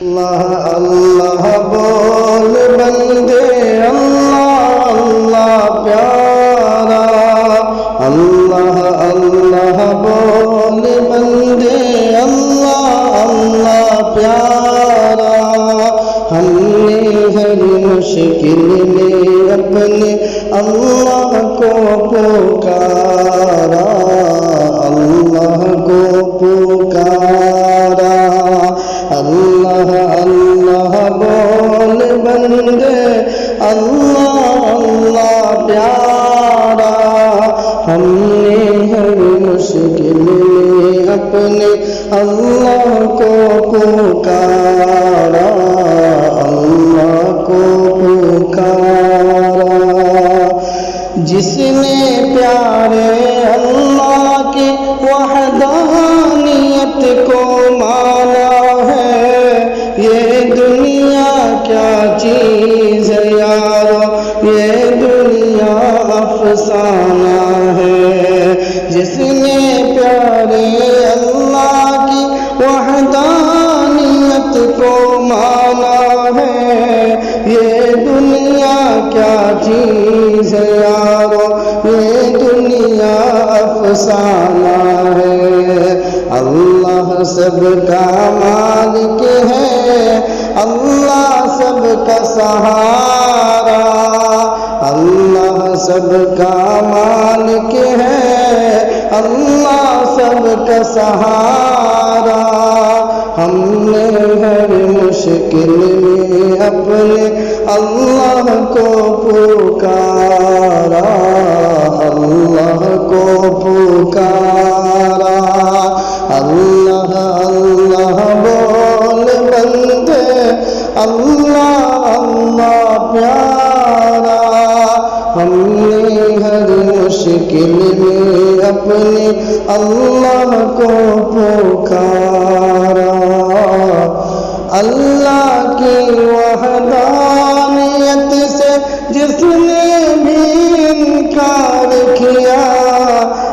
اللہ اللہ بول بندے اللہ اللہ پیارا، اللہ اللہ بول بندے اللہ اللہ پیارا، ہم نے ہر مشکل میں اپنے اللہ کو پکارا، اللہ کو پکارا، اللہ اللہ بول بندے اللہ اللہ پیارا، ہم نے ہر مشکل میں اپنے اللہ کو پکارا، اللہ کو پکارا، جس نے پیارے اللہ کی وحدانیت کو مانا ہے، یہ دنیا کیا چیز ہے یارو، یہ دنیا افسانہ ہے، جس نے پیارے اللہ کی وحدانیت کو مانا ہے، یہ دنیا کیا چیز ہے یارو، یہ دنیا افسانہ ہے، اللہ سب کا مالک ہے، اللہ سب کا سہارا، اللہ سب کا مالک ہے، اللہ سب کا سہارا، ہم نے ہر مشکل میں اپنے اللہ کو پکارا، اللہ کو پکارا، اللہ اللہ بول بندے اللہ اللہ پیارا، ہم نے ہر مشکل میں اپنے اللہ کو پکارا، اللہ کی وحدانیت سے جس نے بھی انکار کیا،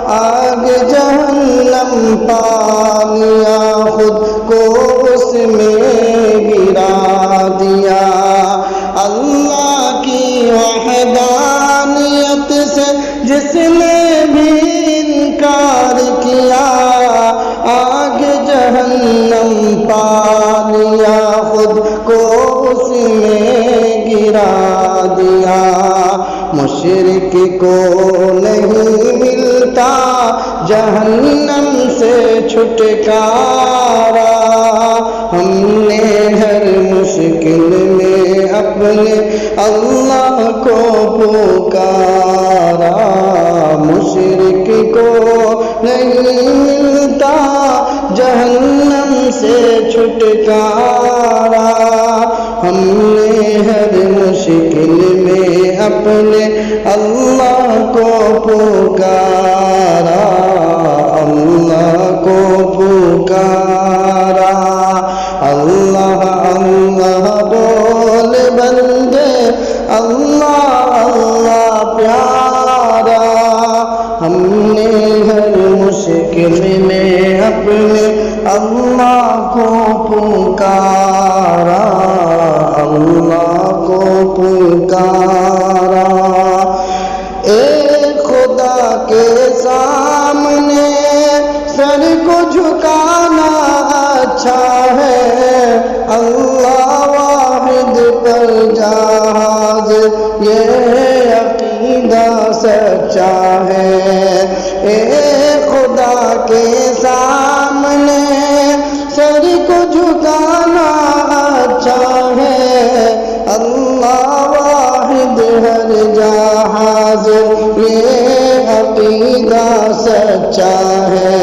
آگ جہنم پا لیا، خود کو اس میں گرا دیا، اللہ کی وحدانیت سے جس نے بھی انکار کیا، آگ جہنم پا لیا، خود کو اس میں گرا دیا، مشرک کو نہیں ملتا جہنم سے چھٹکارا، ہم نے ہر مشکل میں اپنے اللہ کو پکارا، مشرک کو نہیں ملتا جہنم سے چھٹکارا، ہم نے ہر مشکل میں اپنے اللہ کو پکارا، اللہ کو پکارا، اللہ اللہ بول بندے اللہ اللہ پیارا، ہم نے ہر مشکل میں اپنے اللہ کو پکارا، اللہ کو پکارا، ایک خدا کے سامنے سر کو جھکانا اچھا ہے، اللہ واحد پر جہاز یہ عقیدہ سچا ہے، ایک خدا کے سامنے سر کو جھکانا اچھا ہے، اللہ واحد ہر جہاز یہ عقیدہ سچا ہے،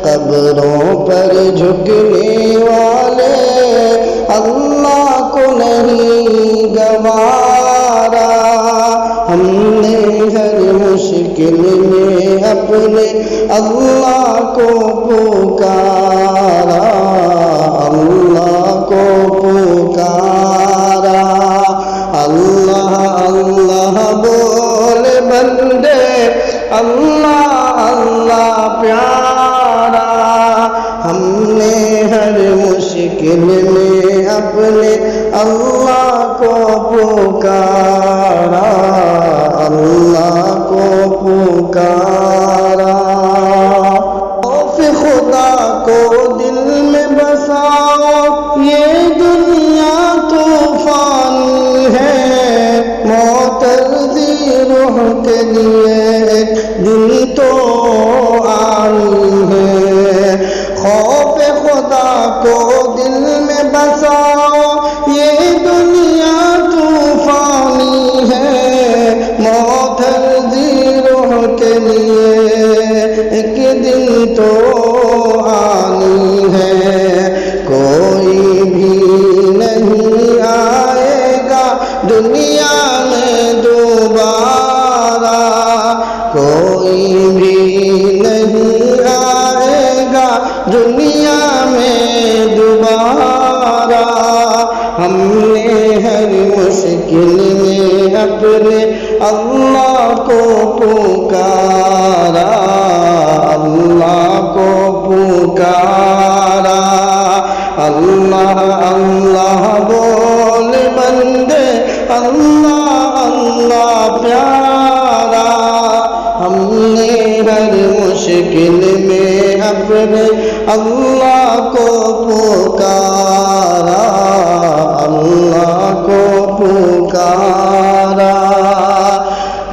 قبروں پر جھکنے والے اللہ کو نہیں گوارا، ہم نے ہر مشکل میں اپنے اللہ کو پکارا، اللہ کو پکارا، اللہ اللہ بول بندے اللہ اللہ پیارا، ہم نے ہر مشکل مشکل میں اپنے اللہ کو پکارا، اللہ کو پکارا۔ خوف خدا کو دل میں بساؤ، یہ دنیا طوفانی ہے، معترضی روح کے لیے ایک دن تو آنی ہے۔ خوف خدا کو دل میں بساؤ، یہ دنیا طوفانی ہے، معترضی روح کے لیے ایک دن تو آنی ہے۔ کوئی بھی نہیں آئے گا دنیا میں دوبارہ، کوئی بھی نہیں آئے گا دنیا میں دوبارہ۔ ہم نے ہر مشکل میں اپنے اللہ کو پکارا، اللہ کو پکارا۔ اللہ اللہ بول بندے، اللہ اللہ پیارا۔ ہم نے ہر مشکل میں اپنے اللہ کو پکارا، اللہ کو پکارا۔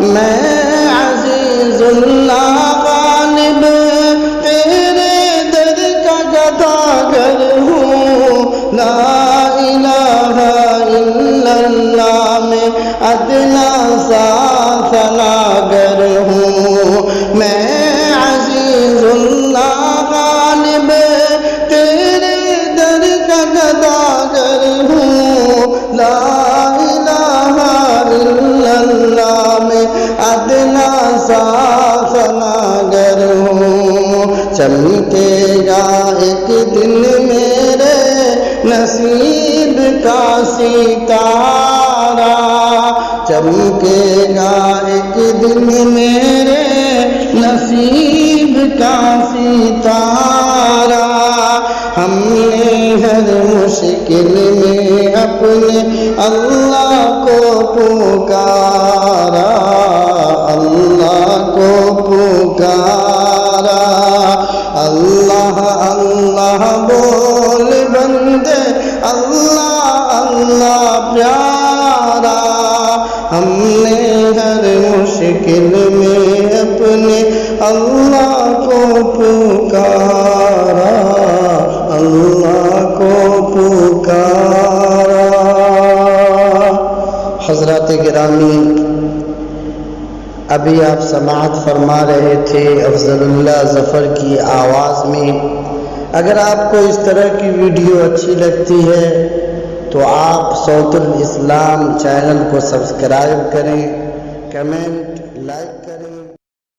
میں عزیز اللہ غالب تیرے در کا گداگر ہوں، لا الہ الا اللہ میں ادنا سا ثناگر ہوں۔ میں عزیز اللہ غالب تیرے در کا گداگر ہوں، لا الہ الا اللہ میں ادنا سا ثناگر ہوں۔ چمکے گا ایک دن میرے نصیب کا ستارہ، چمکے گا ایک دن میرے نصیب کا ستارہ۔ ہم نے ہر مشکل میں اپنے اللہ کو پکارا، اللہ کو پکارا۔ اللہ اللہ بول بندے، اللہ اللہ پیارا۔ ہم نے ہر مشکل میں اپنے اللہ کو پکارا، اللہ کو پکارا۔ حضرات گرامی، ابھی آپ سماعت فرما رہے تھے افضل اللہ ظفر کی آواز میں۔ اگر آپ کو اس طرح کی ویڈیو اچھی لگتی ہے تو آپ صوت الاسلام چینل کو سبسکرائب کریں، کمنٹ، لائک